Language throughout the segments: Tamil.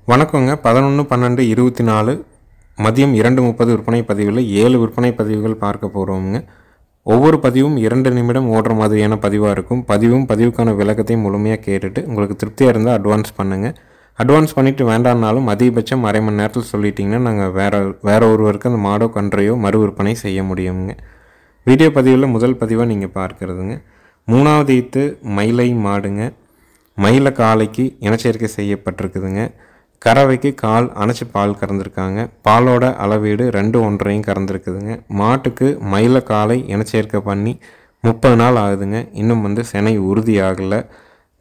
வணக்கங்க. 11/12/24 மதியம் 2:30 விற்பனை பதிவில் 7 விற்பனை பதிவுகள் பார்க்க போகிறோமுங்க. ஒவ்வொரு பதிவும் 2 நிமிடம் ஓடுற மாதிரியான பதிவாக இருக்கும். பதிவுக்கான விளக்கத்தையும் முழுமையாக கேட்டுட்டு உங்களுக்கு திருப்தியாக இருந்தால் அட்வான்ஸ் பண்ணுங்கள். அட்வான்ஸ் பண்ணிவிட்டு வேண்டாம்னாலும் அதிகபட்சம் அரை மணி நேரத்தில் சொல்லிட்டிங்கன்னா நாங்கள் வேறு ஒருவருக்கு அந்த மாடோ கன்றையோ மறு விற்பனை செய்ய முடியுங்க. வீடியோ பதிவில் முதல் பதிவாக நீங்கள் பார்க்குறதுங்க. 3வது ஈத்து மயிலை மாடுங்க. மயில காலைக்கு இனச்சேர்க்கை செய்யப்பட்டிருக்குதுங்க. கறவைக்கு கால் அணைச்சி பால் கறந்துருக்காங்க. பாலோட அளவீடு 2 1/2 கறந்துருக்குதுங்க. மாட்டுக்கு மயில காலை இனச்சேர்க்கை பண்ணி 30 நாள் ஆகுதுங்க. இன்னும் செனை உறுதி ஆகலை.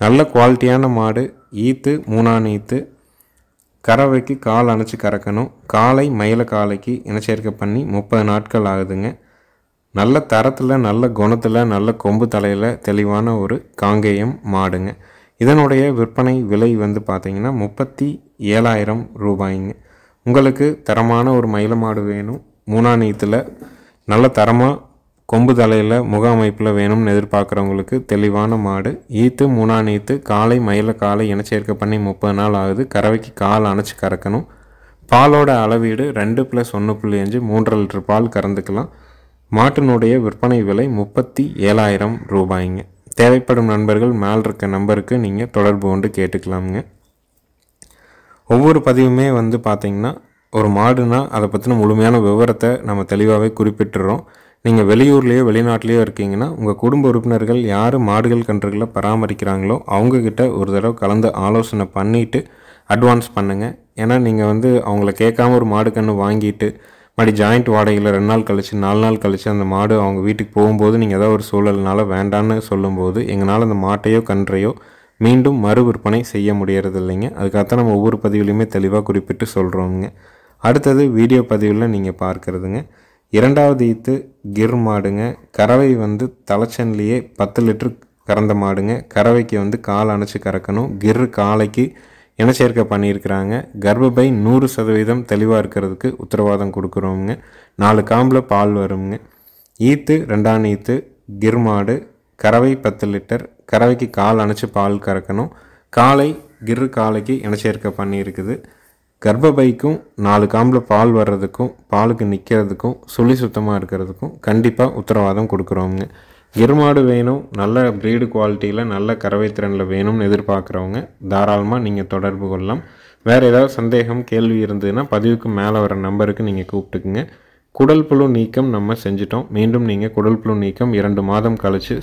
நல்ல குவாலிட்டியான மாடு. ஈத்து 3ஆம் ஈத்து. கறவைக்கு கால் அணைச்சி கறக்கணும். காலை மயில காலைக்கு இனச்சேர்க்கை பண்ணி 30 நாட்கள் ஆகுதுங்க. நல்ல தரத்தில், நல்ல குணத்தில், நல்ல கொம்பு தலையில் தெளிவான ஒரு காங்கேயம் மாடுங்க. இதனுடைய விற்பனை விலை பார்த்திங்கன்னா 37,000 ரூபாய்ங்க. உங்களுக்கு தரமான ஒரு மயில மாடு வேணும், 3ஆம் ஈத்தில் நல்ல தரமாக கொம்பு தலையில் முக அமைப்பில் வேணும்னு எதிர்பார்க்குறவங்களுக்கு தெளிவான மாடு. ஈத்து 3ஆம் ஈத்து. காலை மயில காலை இனச்சேர்க்கை பண்ணி 30 நாள் ஆகுது. கறவைக்கு கால் அணைச்சி கறக்கணும். பாலோட அளவீடு 2 + 1.5 3 லிட்டர் பால் கறந்துக்கலாம். மாட்டினுடைய விற்பனை விலை 37,000 ரூபாய்ங்க. தேவைப்படும் நண்பர்கள் மேல் இருக்க நம்பருக்கு நீங்கள் தொடர்பு கொண்டு கேட்டுக்கலாமுங்க. ஒவ்வொரு பதிவுமே பார்த்திங்கன்னா ஒரு மாடுனா அதை பற்றின முழுமையான விவரத்தை நம்ம தெளிவாகவே குறிப்பிட்டுறோம். நீங்கள் வெளியூர்லேயோ வெளிநாட்டிலையோ இருக்கீங்கன்னா உங்கள் குடும்ப உறுப்பினர்கள் யார் மாடுகள் கன்றுகளை பராமரிக்கிறாங்களோ அவங்கக்கிட்ட ஒரு தடவை கலந்து ஆலோசனை பண்ணிவிட்டு அட்வான்ஸ் பண்ணுங்கள். ஏன்னா நீங்கள் அவங்கள கேட்காம ஒரு மாடு கன்று வாங்கிட்டு மறுபடி ஜாயிண்ட் வாடகையில் 2 நாள் கழித்து 4 நாள் கழித்து அந்த மாடு அவங்க வீட்டுக்கு போகும்போது நீங்கள் ஏதாவது ஒரு சூழல்னால வேண்டான்னு சொல்லும்போது எங்களால் அந்த மாட்டையோ கன்றையோ மீண்டும் மறு விற்பனை செய்ய முடியறது இல்லைங்க. அதுக்காகத்தான் நம்ம ஒவ்வொரு பதிவுலையுமே தெளிவாக குறிப்பிட்டு சொல்கிறோங்க. அடுத்தது வீடியோ பதிவில் நீங்கள் பார்க்குறதுங்க. 2வது ஈத்து கிர் மாடுங்க. கறவை தலைச்சன்லேயே 10 லிட்டர் கறந்த மாடுங்க. கறவைக்கு கால் அணைச்சி கறக்கணும். கிர் காலைக்கு இனச்சேர்க்கை பண்ணியிருக்கிறாங்க. கர்ப்பப்பை 100% தெளிவாக இருக்கிறதுக்கு உத்தரவாதம் கொடுக்குறோங்க. 4 காம்பில் பால் வருங்க. ஈத்து 2ஆம் ஈத்து கிர் மாடு. கறவை 10 லிட்டர். கறவைக்கு கால் அணைச்சி பால் கறக்கணும். காலை கிர் காலைக்கு இனச்சேர்க்கை பண்ணியிருக்குது. கர்ப்பப்பைக்கும் 4 காம்பில் பால் வர்றதுக்கும் பாலுக்கு நிற்கிறதுக்கும் சுழி சுத்தமாக இருக்கிறதுக்கும் கண்டிப்பாக உத்தரவாதம் கொடுக்குறோங்க. கிர்மாடு வேணும், நல்ல ப்ரீடு குவாலிட்டியில் நல்ல கறவை திறனில் வேணும்னு எதிர்பார்க்குறவங்க தாராளமாக நீங்கள் தொடர்பு கொள்ளலாம். வேறு ஏதாவது சந்தேகம் கேள்வி இருந்ததுன்னா பதிவுக்கு மேலே வர நம்பருக்கு நீங்கள் கூப்பிட்டுக்குங்க. குடல் புழு நீக்கம் நம்ம செஞ்சிட்டோம். மீண்டும் நீங்கள் குடல் புழு நீக்கம் 2 மாதம் கழித்து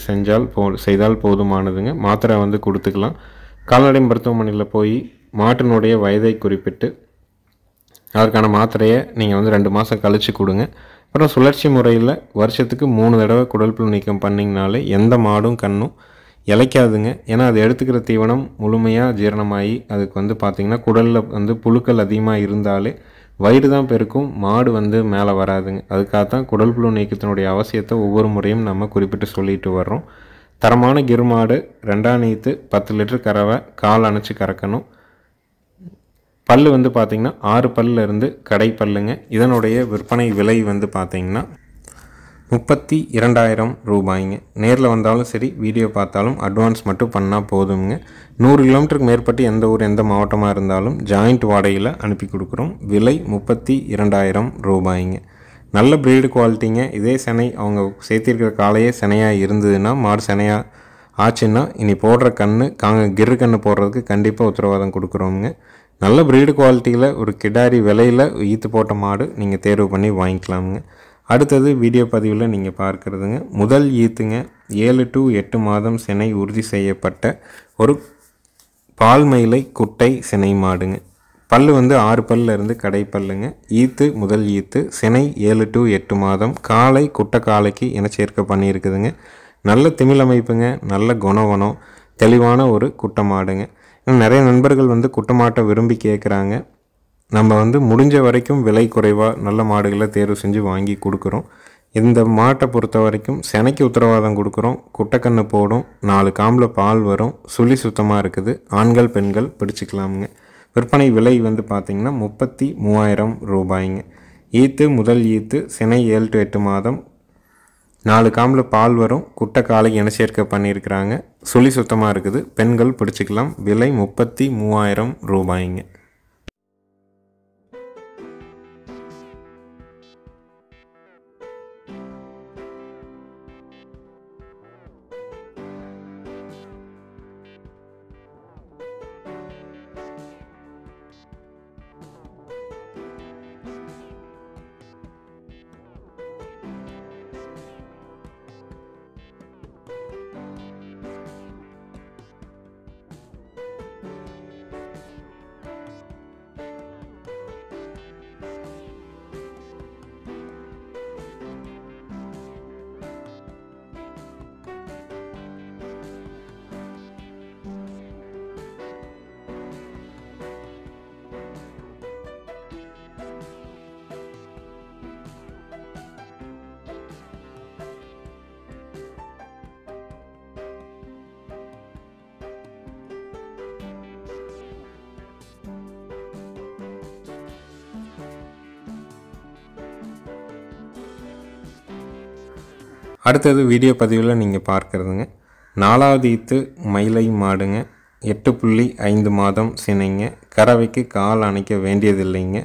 செய்தால் போதுமானதுங்க. மாத்திரை கொடுத்துக்கலாம். கால்நடை மருத்துவமனையில் போய் மாட்டினுடைய வயதை குறிப்பிட்டு அதற்கான மாத்திரையை நீங்கள் 2 மாதம் கழித்து கொடுங்க. அப்புறம் சுழற்சி முறையில் வருஷத்துக்கு 3 தடவை குடல் புழு நீக்கம் பண்ணிங்கனாலே எந்த மாடும் கண்ணும் இளைக்காதுங்க. ஏன்னா அது எடுத்துக்கிற தீவனம் முழுமையாக ஜீரணமாகி அதுக்கு பார்த்திங்கன்னா குடலில் புழுக்கள் அதிகமாக இருந்தாலே வயிறு தான் பெருக்கும், மாடு மேலே வராதுங்க. அதுக்காகத்தான் குடல் புழு நீக்கத்தினுடைய அவசியத்தை ஒவ்வொரு முறையும் நம்ம குறிப்பிட்டு சொல்லிட்டு வர்றோம். தரமான கிர் மாடு. 2ஆம் ஈத்து 10 லிட்டர் கறவை. கால் அணைச்சி கறக்கணும். பல் பார்த்திங்கன்னா 6 பல்லில் இருந்து கடை பல்லுங்க. இதனுடைய விற்பனை விலை பார்த்திங்கன்னா 32,000 ரூபாய்ங்க. நேரில் வந்தாலும் சரி, வீடியோ பார்த்தாலும் அட்வான்ஸ் மட்டும் பண்ணால் போதுங்க. 100 கிலோமீட்டருக்கு மேற்பட்டு எந்த ஊர் எந்த மாவட்டமாக இருந்தாலும் ஜாயிண்ட் வாடகையில் அனுப்பி கொடுக்குறோம். விலை 32,000 ரூபாய்ங்க. நல்ல ப்ரீடு குவாலிட்டிங்க. இதே செனை அவங்க சேர்த்திருக்கிற காலையே செனையாக இருந்ததுன்னா, மாடு செனையாக ஆச்சுன்னா இனி போடுற கிரு கன்று போடுறதுக்கு கண்டிப்பாக உத்தரவாதம் கொடுக்குறோங்க. நல்ல ப்ரீடு குவாலிட்டியில் ஒரு கிடாரி விலையில் ஈத்து போட்ட மாடு நீங்கள் தேர்வு பண்ணி வாங்கிக்கலாமுங்க. அடுத்தது வீடியோ பதிவில் நீங்கள் பார்க்குறதுங்க. முதல் ஈத்துங்க. 7 to 8 மாதம் சினை உறுதி செய்யப்பட்ட ஒரு பால் மயிலை குட்டை சினை மாடுங்க. பல் 6 பல்லில் இருந்து கடை பல்லுங்க. ஈத்து முதல் ஈத்து. சினை 7 to 8 மாதம். காலை குட்டை காலைக்கு இனச்சேர்க்கை பண்ணியிருக்குதுங்க. நல்ல திமிழ் அமைப்புங்க. நல்ல குணவனம் தெளிவான ஒரு குட்டை மாடுங்க. நிறைய நண்பர்கள் குட்டை மாட்டை விரும்பி கேட்குறாங்க. நம்ம முடிஞ்ச வரைக்கும் விலை குறைவாக நல்ல மாடுகளை தேர்வு செஞ்சு வாங்கி கொடுக்குறோம். இந்த மாட்டை பொறுத்த வரைக்கும் செனைக்கு உத்தரவாதம் கொடுக்குறோம். குட்டைக்கன்று போடும். 4 காம்பில் பால் வரும். சுழி சுத்தமாக இருக்குது. ஆண்கள் பெண்கள் பிடிச்சிக்கலாமுங்க. விற்பனை விலை பார்த்திங்கன்னா 33,000 ரூபாய்ங்க. ஈத்து முதல் ஈத்து. சினை 7 to 8 மாதம். 4 காம்பில் பால் வரும். குட்டை காலைக்கு இனச்சேர்க்கை பண்ணியிருக்கிறாங்க. சுழி சுத்தமாக இருக்குது. பெண்கள் பிடிச்சிக்கலாம். விலை 33,000 ரூபாய்ங்க. அடுத்தது வீடியோ பதிவில் நீங்கள் பார்க்குறதுங்க 4வது ஈத்து மயிலை மாடுங்க. 8.5 மாதம் சினைங்க. கறவைக்கு கால் அணைக்க வேண்டியதில்லைங்க.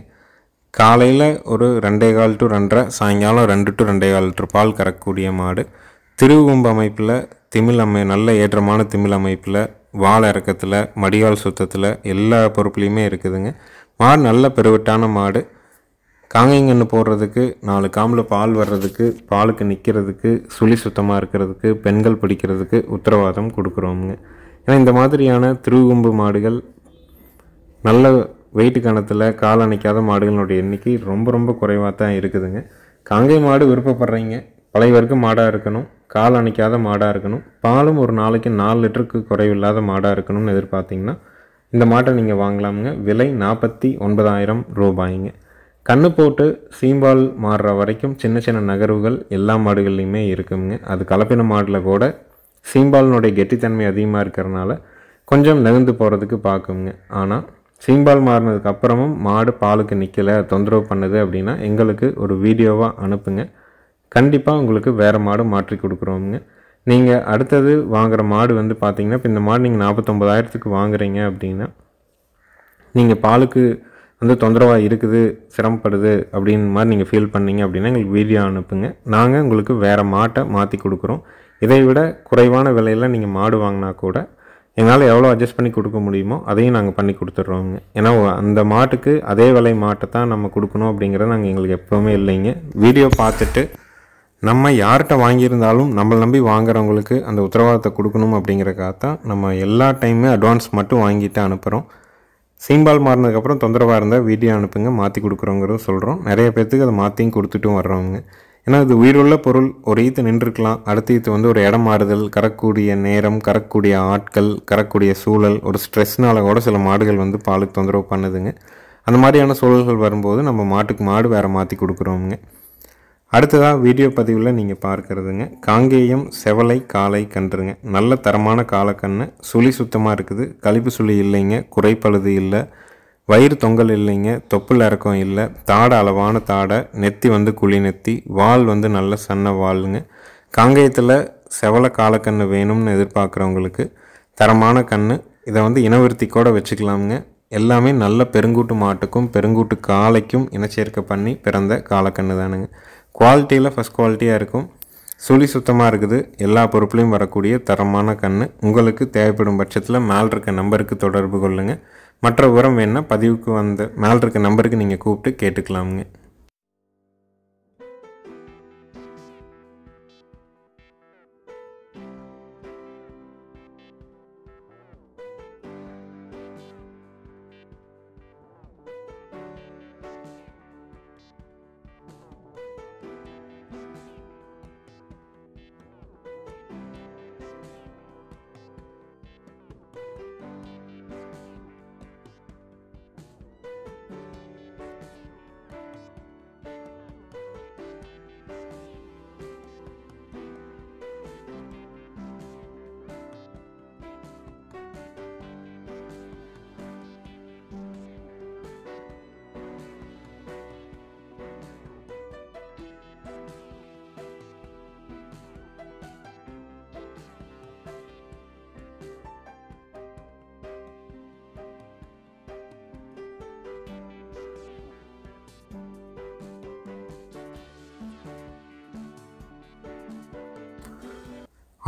காலையில் ஒரு 2.25 to 2.5, சாயங்காலம் 2 to 2.25 லிட்டர் பால் கறக்கக்கூடிய மாடு. திருவும்பு அமைப்பில் நல்ல ஏற்றமான திமிழ் அமைப்பில், வால் இறக்கத்தில், மடிகால் சுத்தத்தில் எல்லா பொறுப்புலையுமே இருக்குதுங்க. மாடு நல்ல பெருவட்டான மாடு. காங்கைங்கன்று போடுறதுக்கு, 4 காம்பில் பால் வர்றதுக்கு, பாலுக்கு நிற்கிறதுக்கு, சுழி சுத்தமாக இருக்கிறதுக்கு, பெண்கள் பிடிக்கிறதுக்கு உத்தரவாதம் கொடுக்குறோமுங்க. ஏன்னா இந்த மாதிரியான திருவும்பு மாடுகள் நல்ல வெயிட்டு கணத்தில் கால் அணைக்காத மாடுகளுடைய எண்ணிக்கை ரொம்ப குறைவாக தான் இருக்குதுங்க. காங்கை மாடு விருப்பப்படுறீங்க, பழைய வர்க்க மாடாக இருக்கணும், கால் அணைக்காத மாடாக இருக்கணும், பாலும் ஒரு நாளைக்கு 4 லிட்டருக்கு குறைவில்லாத மாடாக இருக்கணும்னு எதிர்பார்த்திங்கன்னா இந்த மாட்டை நீங்கள் வாங்கலாமுங்க. விலை 49,000 ரூபாய்ங்க. கண்ணு போட்டு சீம்பால் மாறுற வரைக்கும் சின்ன நகர்வுகள் எல்லா மாடுகள்லையுமே இருக்குங்க. அது கலப்பின மாடில் கூட சீம்பாலினுடைய கெட்டித்தன்மை அதிகமாக இருக்கிறனால கொஞ்சம் நகர்ந்து போகிறதுக்கு பார்க்குங்க. ஆனால் சீம்பால் மாறினதுக்கு அப்புறமும் மாடு பாலுக்கு நிற்கலை, தொந்தரவு பண்ணுது அப்படின்னா எங்களுக்கு ஒரு வீடியோவாக அனுப்புங்க. கண்டிப்பாக உங்களுக்கு வேறு மாடு மாற்றி கொடுக்குறோமுங்க. நீங்கள் அடுத்தது வாங்குகிற மாடு வந்து பார்த்திங்கன்னா, இப்போ இந்த மாடு நீங்கள் 49,000க்கு வாங்குறீங்க அப்படின்னா, நீங்கள் பாலுக்கு வந்து தொந்தரவாக இருக்குது, சிரமப்படுது அப்படின்னு மாதிரி நீங்கள் ஃபீல் பண்ணீங்க அப்படின்னா எங்களுக்கு வீடியோ அனுப்புங்க. நாங்கள் உங்களுக்கு வேறு மாட்டை மாற்றி கொடுக்குறோம். இதை விட குறைவான விலையில் நீங்கள் மாடு வாங்கினா கூட எங்களால் எவ்வளோ அட்ஜஸ்ட் பண்ணி கொடுக்க முடியுமோ அதையும் நாங்கள் பண்ணி கொடுத்துட்றோங்க. ஏன்னா அந்த மாட்டுக்கு அதே விலை மாட்டை தான் நம்ம கொடுக்கணும் அப்படிங்கிறது நாங்கள் எங்களுக்கு எப்போவுமே இல்லைங்க. வீடியோ பார்த்துட்டு நம்ம யார்கிட்ட வாங்கியிருந்தாலும் நம்மளை நம்பி வாங்குறவங்களுக்கு அந்த உத்தரவாதத்தை கொடுக்கணும் அப்படிங்கிறக்காக தான் நம்ம எல்லா டைமுமே அட்வான்ஸ் மட்டும் வாங்கிட்டு அனுப்புகிறோம். சீம்பால் மாறினதுக்கப்புறம் தொந்தரவாக இருந்தால் வீடியோ அனுப்புங்க, மாற்றி கொடுக்குறோங்கிறத சொல்கிறோம். நிறைய பேர்த்துக்கு அதை மாற்றியும் கொடுத்துட்டும் வர்றவங்க. ஏன்னா அது உயிருள்ள பொருள். ஒரு ஈத்து நின்றுருக்கலாம், அடுத்த ஈத்து வந்து ஒரு இடம் மாறுதல், கறக்கக்கூடிய நேரம், கறக்கக்கூடிய ஆட்கள், கறக்கக்கூடிய சூழல், ஒரு ஸ்ட்ரெஸ்னால் கூட சில மாடுகள் வந்து பாலுக்கு தொந்தரவு பண்ணுதுங்க. அந்த மாதிரியான சூழல்கள் வரும்போது நம்ம மாட்டுக்கு மாடு வேறு மாற்றி கொடுக்குறோங்க. அடுத்ததாக வீடியோ பதிவில் நீங்கள் பார்க்குறதுங்க காங்கேயம் செவலை காளை கன்றுங்க. நல்ல தரமான காளைக்கன்று, சுழி சுத்தமாக இருக்குது, கழிப்பு சுழி இல்லைங்க, குறைப்பழுது இல்லை, வயிறு தொங்கல் இல்லைங்க, தொப்புள் இறக்கம் இல்லை, தாடை அளவான தாடை, நெத்தி வந்து குழி நெத்தி, வால் வந்து நல்ல சன்ன வாளுங்க. காங்கேயத்தில் செவலை காளைக்கன்று வேணும்னு எதிர்பார்க்குறவங்களுக்கு தரமான கன்று. இதை வந்து இனவிருத்தி கூட வச்சுக்கலாமுங்க. எல்லாமே நல்ல பெருங்கூட்டு மாட்டுக்கும் பெருங்கூட்டு காளைக்கும் இனச்சேர்க்கை பண்ணி பிறந்த காளைக்கன்று தானுங்க. குவாலிட்டியில் ஃபஸ்ட் குவாலிட்டியாக இருக்கும், சுழி சுத்தமாக இருக்குது, எல்லா பொருட்களையும் வரக்கூடிய தரமான கன்று. உங்களுக்கு தேவைப்படும் பட்சத்தில் மேல் இருக்க நம்பருக்கு தொடர்பு கொள்ளுங்கள். மற்ற விவரம் வேணுன்னா பதிவுக்கு வந்த மேல் இருக்க நம்பருக்கு நீங்கள் கூப்பிட்டு கேட்டுக்கலாமுங்க.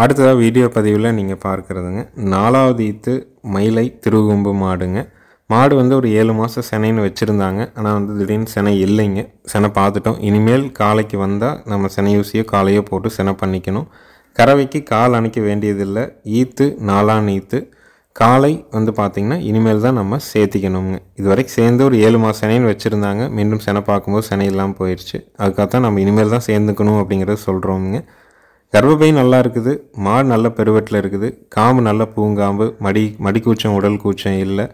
அடுத்ததாக வீடியோ பதிவில் நீங்கள் பார்க்குறதுங்க 4வது ஈத்து மயிலை திருவும்பு மாடுங்க. மாடு வந்து ஒரு 7 மாதம் சினைன்னு வச்சுருந்தாங்க. ஆனால் வந்து திடீர்னு சினை இல்லைங்க. சினை பார்த்துட்டோம். இனிமேல் காலைக்கு வந்தால் நம்ம சினை ஊசியோ காலையோ போட்டு சினை பண்ணிக்கணும். கறவைக்கு கால் அணைக்க வேண்டியதில்லை. ஈத்து 4ஆம் ஈத்து. காலை வந்து பார்த்திங்கன்னா இனிமேல் தான் நம்ம சேர்த்திக்கணுங்க. இது வரைக்கும் சேர்ந்து ஒரு 7 மாதம் சினைன்னு வச்சுருந்தாங்க. மீண்டும் சினை பார்க்கும்போது சினை இல்லாமல் போயிடுச்சு. அதுக்காகத்தான் நம்ம இனிமேல் தான் சேர்ந்துக்கணும் அப்படிங்கிறத சொல்கிறோமுங்க. கர்ப்பப்பை நல்லா இருக்குது, மாடு நல்ல பெருவெட்டில் இருக்குது, காம்பு நல்ல பூங்காம்பு, மடி கூச்சம் உடல் கூச்சம் இல்லை,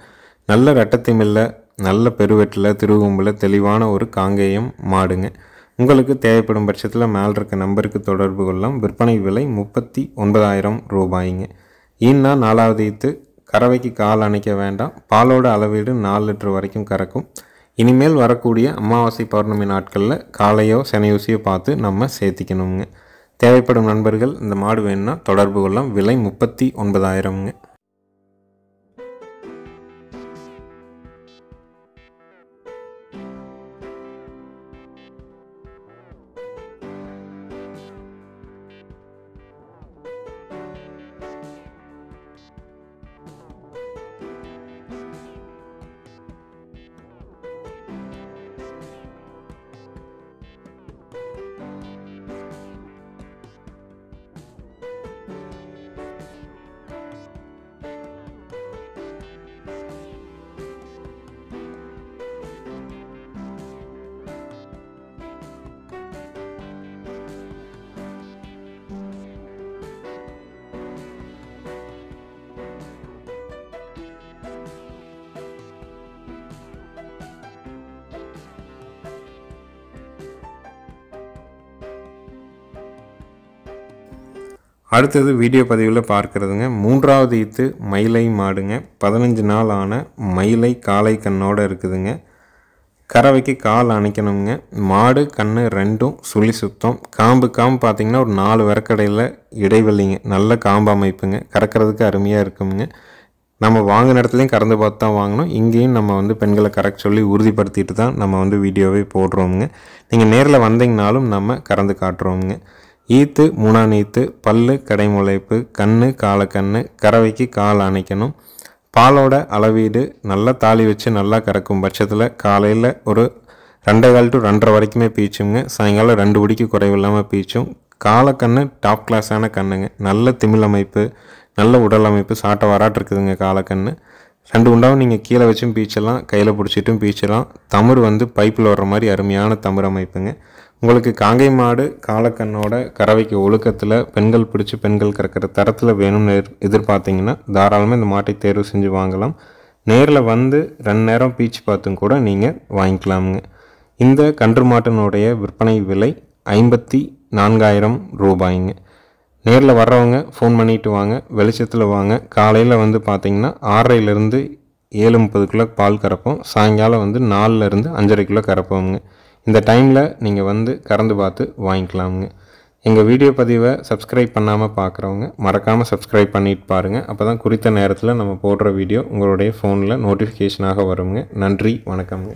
நல்ல ரெட்டத்தையும் இல்லை, நல்ல பெருவெட்டில் திருவும்பில் தெளிவான ஒரு காங்கேயம் மாடுங்க. உங்களுக்கு தேவைப்படும் பட்சத்தில் மேல் இருக்க நம்பருக்கு தொடர்பு கொள்ளலாம். விற்பனை விலை 39,000 ரூபாய்ங்க. ஈன்னா 4வது ஈத்து. கறவைக்கு கால் அணைக்க வேண்டாம். பாலோட அளவீடு 4 லிட்டர் வரைக்கும் கறக்கும். இனிமேல் வரக்கூடிய அமாவாசை பௌர்ணமி நாட்களில் காலையோ சனையூசியோ பார்த்து நம்ம சேர்த்திக்கணுங்க. தேவைப்படும் நண்பர்கள் இந்த மாடு வேணும்னா தொடர்பு கொள்ளலாம். விலை 39,000ங்க. அடுத்தது வீடியோ பதிவில் பார்க்குறதுங்க 3வது ஈத்து மயிலை மாடுங்க. 15 நாள் ஆன மயிலை காளை கண்ணோடு இருக்குதுங்க. கறவைக்கு கால் அணைக்கணுங்க. மாடு கண்ணு ரெண்டும் சுழி சுத்தம். காம்பு பார்த்திங்கன்னா ஒரு 4 விரக்கடையில் இடைவெளிங்க. நல்ல காம்பு அமைப்புங்க. கறக்கிறதுக்கு அருமையாக இருக்குங்க. நம்ம வாங்கின இடத்துலையும் கறந்து பார்த்து தான் வாங்கணும். இங்கேயும் நம்ம பெண்களை கறக்க சொல்லி உறுதிப்படுத்திட்டு தான் நம்ம வீடியோவே போடுறோமுங்க. நீங்கள் நேரில் வந்தீங்கனாலும் நம்ம கறந்து காட்டுறோமுங்க. ஈத்து 3ஆம் ஈத்து, பல்லு கடைமுளைப்பு, கண்ணு காலக்கண்ணு, கறவைக்கு கால் அணைக்கணும். பாலோட அளவீடு நல்லா தாலி வச்சு நல்லா கறக்கும் பட்சத்தில் காலையில் ஒரு 2:15 to 2:30 வரைக்குமே பீச்சுங்க. சாயங்காலம் 2 படிக்கு குறைவில்லாமல் பீச்சும். காலக்கண்ணு டாப் கிளாஸான கண்ணுங்க. நல்ல திமிழ் அமைப்பு, நல்ல உடல் அமைப்பு, சாட்டை வராட்டு இருக்குதுங்க காலக்கண்ணு. 2 உண்டாவும் நீங்கள் கீழே வச்சும் பீச்சலாம், கையில் பிடிச்சிட்டும் பீச்சலாம். தமிழ் பைப்பில் வர்ற மாதிரி அருமையான தமிழ் அமைப்புங்க. உங்களுக்கு காங்கை மாடு காலக்கண்ணோட கறவைக்கு ஒழுக்கத்தில் பெண்கள் பிடிச்சி பெண்கள் கறக்கிற தரத்தில் வேணும்னு எதிர்பார்த்தீங்கன்னா தாராளமாக இந்த மாட்டை தேர்வு செஞ்சு வாங்கலாம். நேரில் வந்து 2 நேரம் பீச்சு பார்த்தும் கூட நீங்கள் வாங்கிக்கலாமுங்க. இந்த கன்று மாட்டினுடைய விற்பனை விலை 54,000 ரூபாய்ங்க. நேரில் வர்றவங்க ஃபோன் பண்ணிவிட்டு வாங்க. வெளிச்சத்தில் வாங்க. காலையில் பார்த்தீங்கன்னா 6:30லேருந்து 7:30 பால் கறப்போம். சாயங்காலம் 4லேருந்து 5:30 கறப்போங்க. இந்த டைமில் நீங்கள் கறந்து பார்த்து வாங்கிக்கலாமுங்க. எங்கள் வீடியோ பதிவை சப்ஸ்கிரைப் பண்ணாமல் பார்க்குறவங்க மறக்காமல் சப்ஸ்கிரைப் பண்ணிட்டு பாருங்கள். அப்போ தான் குறித்த நேரத்தில் நம்ம போடுற வீடியோ உங்களுடைய ஃபோனில் நோட்டிஃபிகேஷனாக வருங்க. நன்றி, வணக்கம்ங்க.